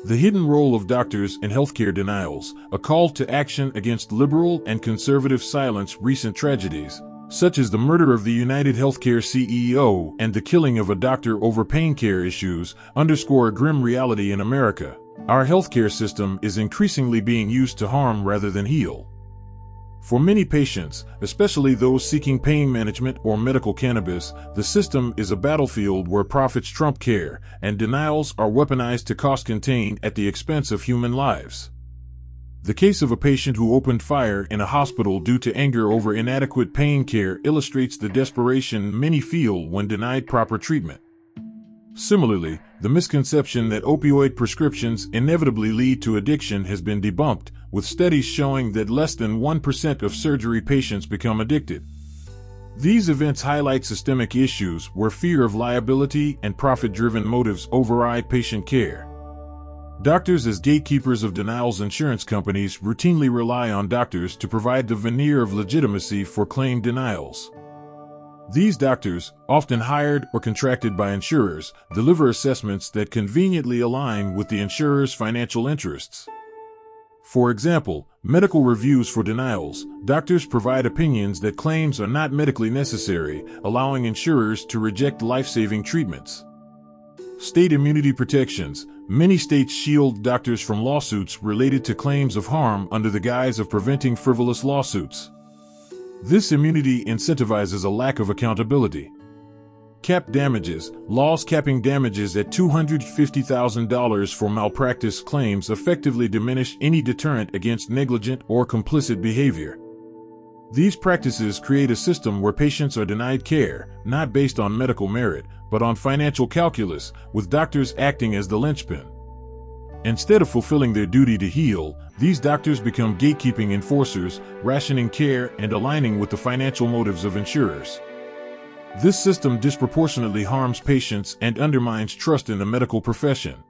The hidden role of doctors in healthcare denials, a call to action against liberal and conservative silence. Recent tragedies, such as the murder of the United Healthcare CEO and the killing of a doctor over pain care issues, underscore a grim reality in America. Our healthcare system is increasingly being used to harm rather than heal. For many patients, especially those seeking pain management or medical cannabis, the system is a battlefield where profits trump care, and denials are weaponized to cost contain at the expense of human lives. The case of a patient who opened fire in a hospital due to anger over inadequate pain care illustrates the desperation many feel when denied proper treatment. Similarly, the misconception that opioid prescriptions inevitably lead to addiction has been debunked, with studies showing that less than 1% of surgery patients become addicted. These events highlight systemic issues where fear of liability and profit-driven motives override patient care. Doctors as gatekeepers of denials. Insurance companies routinely rely on doctors to provide the veneer of legitimacy for claim denials. These doctors, often hired or contracted by insurers, deliver assessments that conveniently align with the insurer's financial interests. For example, medical reviews for denials. Doctors provide opinions that claims are not medically necessary, allowing insurers to reject life-saving treatments. State immunity protections. Many states shield doctors from lawsuits related to claims of harm under the guise of preventing frivolous lawsuits. This immunity incentivizes a lack of accountability. Cap damages. Laws capping damages at $250,000 for malpractice claims effectively diminish any deterrent against negligent or complicit behavior. These practices create a system where patients are denied care, not based on medical merit, but on financial calculus, with doctors acting as the linchpin. Instead of fulfilling their duty to heal, these doctors become gatekeeping enforcers, rationing care and aligning with the financial motives of insurers. This system disproportionately harms patients and undermines trust in the medical profession.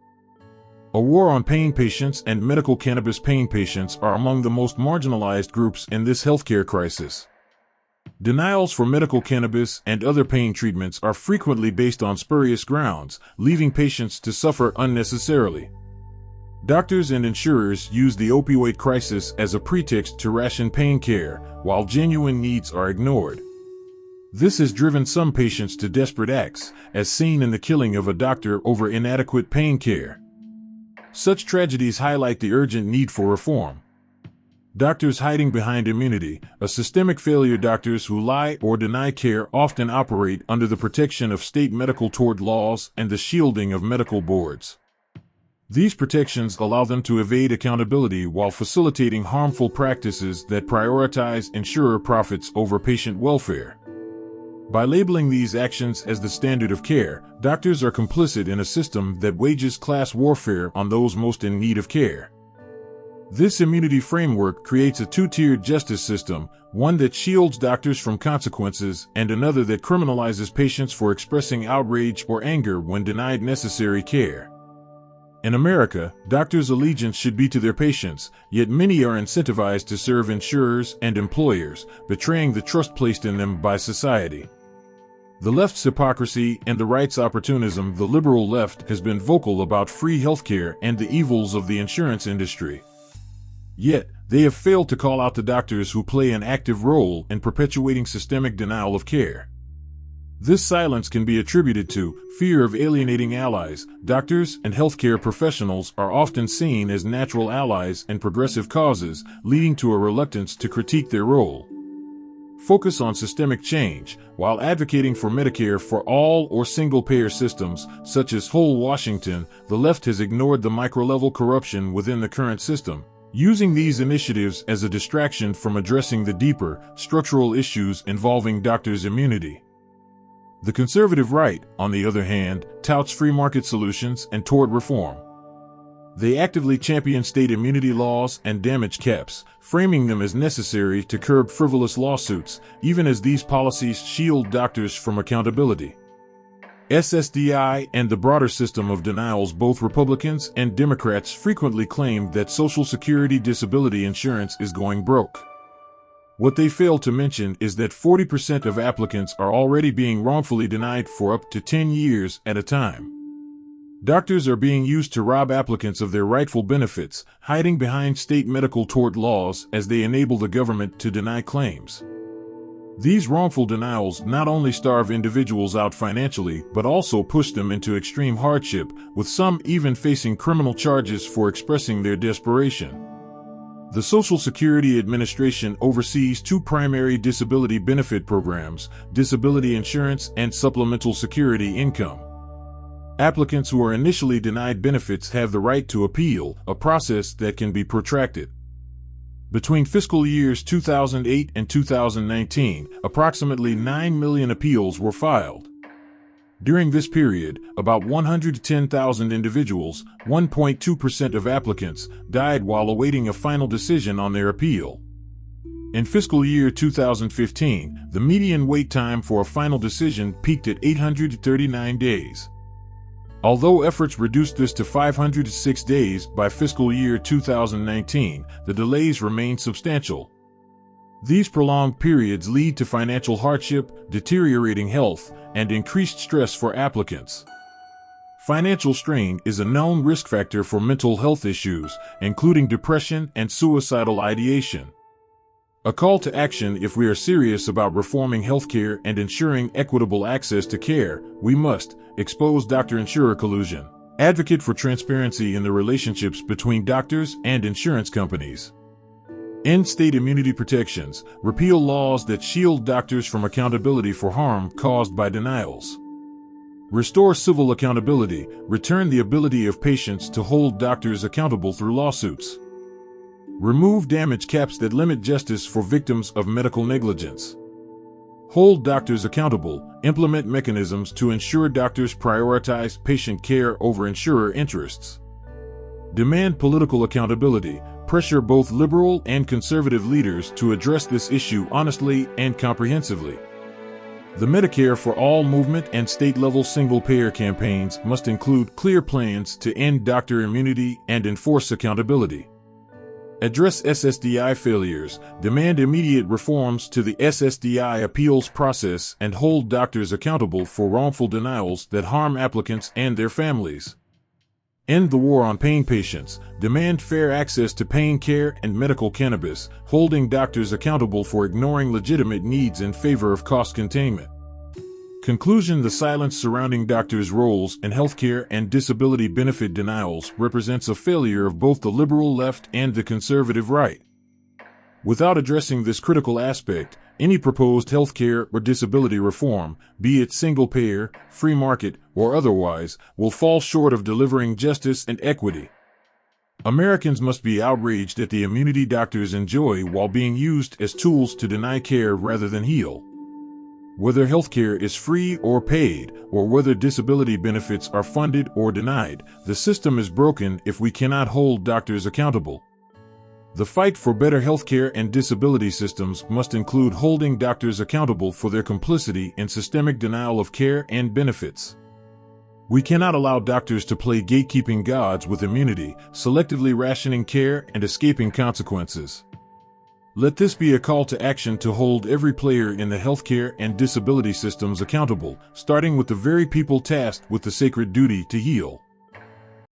A war on pain patients and medical cannabis. Pain patients are among the most marginalized groups in this healthcare crisis. Denials for medical cannabis and other pain treatments are frequently based on spurious grounds, leaving patients to suffer unnecessarily. Doctors and insurers use the opioid crisis as a pretext to ration pain care, while genuine needs are ignored. This has driven some patients to desperate acts, as seen in the killing of a doctor over inadequate pain care. Such tragedies highlight the urgent need for reform. Doctors hiding behind immunity, a systemic failure. Doctors who lie or deny care often operate under the protection of state medical tort laws and the shielding of medical boards. These protections allow them to evade accountability while facilitating harmful practices that prioritize insurer profits over patient welfare. By labeling these actions as the standard of care, doctors are complicit in a system that wages class warfare on those most in need of care. This immunity framework creates a two-tiered justice system, one that shields doctors from consequences and another that criminalizes patients for expressing outrage or anger when denied necessary care. In America, doctors' allegiance should be to their patients, yet many are incentivized to serve insurers and employers, betraying the trust placed in them by society. The left's hypocrisy and the right's opportunism. The liberal left has been vocal about free healthcare and the evils of the insurance industry. Yet, they have failed to call out the doctors who play an active role in perpetuating systemic denial of care. This silence can be attributed to fear of alienating allies. Doctors and healthcare professionals are often seen as natural allies in progressive causes, leading to a reluctance to critique their role. Focus on systemic change. While advocating for Medicare for all or single-payer systems, such as whole Washington, the left has ignored the micro-level corruption within the current system, using these initiatives as a distraction from addressing the deeper, structural issues involving doctors' immunity. The conservative right, on the other hand, touts free market solutions and tort reform. They actively champion state immunity laws and damage caps, framing them as necessary to curb frivolous lawsuits, even as these policies shield doctors from accountability. SSDI and the broader system of denials. Both Republicans and Democrats frequently claim that Social Security disability insurance is going broke. What they fail to mention is that 40% of applicants are already being wrongfully denied for up to 10 years at a time. Doctors are being used to rob applicants of their rightful benefits, hiding behind state medical tort laws as they enable the government to deny claims. These wrongful denials not only starve individuals out financially, but also push them into extreme hardship, with some even facing criminal charges for expressing their desperation. The Social Security Administration oversees two primary disability benefit programs: disability insurance and supplemental security income. Applicants who are initially denied benefits have the right to appeal, a process that can be protracted. Between fiscal years 2008 and 2019, approximately 9 million appeals were filed. During this period, about 110,000 individuals, 1.2% of applicants, died while awaiting a final decision on their appeal. In fiscal year 2015, the median wait time for a final decision peaked at 839 days. Although efforts reduced this to 506 days by fiscal year 2019, the delays remain substantial. These prolonged periods lead to financial hardship, deteriorating health, and increased stress for applicants. Financial strain is a known risk factor for mental health issues, including depression and suicidal ideation. A call to action: if we are serious about reforming healthcare and ensuring equitable access to care, we must expose doctor-insurer collusion, advocate for transparency in the relationships between doctors and insurance companies, end state immunity protections, repeal laws that shield doctors from accountability for harm caused by denials, restore civil accountability, return the ability of patients to hold doctors accountable through lawsuits, remove damage caps that limit justice for victims of medical negligence, hold doctors accountable, implement mechanisms to ensure doctors prioritize patient care over insurer interests, demand political accountability, pressure both liberal and conservative leaders to address this issue honestly and comprehensively. The Medicare for All movement and state-level single-payer campaigns must include clear plans to end doctor immunity and enforce accountability. Address SSDI failures, demand immediate reforms to the SSDI appeals process, and hold doctors accountable for wrongful denials that harm applicants and their families. End the war on pain patients, demand fair access to pain care and medical cannabis, holding doctors accountable for ignoring legitimate needs in favor of cost containment. Conclusion: the silence surrounding doctors' roles in healthcare and disability benefit denials represents a failure of both the liberal left and the conservative right. Without addressing this critical aspect, any proposed healthcare or disability reform, be it single-payer, free market, or otherwise, will fall short of delivering justice and equity. Americans must be outraged at the immunity doctors enjoy while being used as tools to deny care rather than heal. Whether healthcare is free or paid, or whether disability benefits are funded or denied, the system is broken if we cannot hold doctors accountable. The fight for better healthcare and disability systems must include holding doctors accountable for their complicity in systemic denial of care and benefits. We cannot allow doctors to play gatekeeping gods with immunity, selectively rationing care and escaping consequences. Let this be a call to action to hold every player in the healthcare and disability systems accountable, starting with the very people tasked with the sacred duty to heal.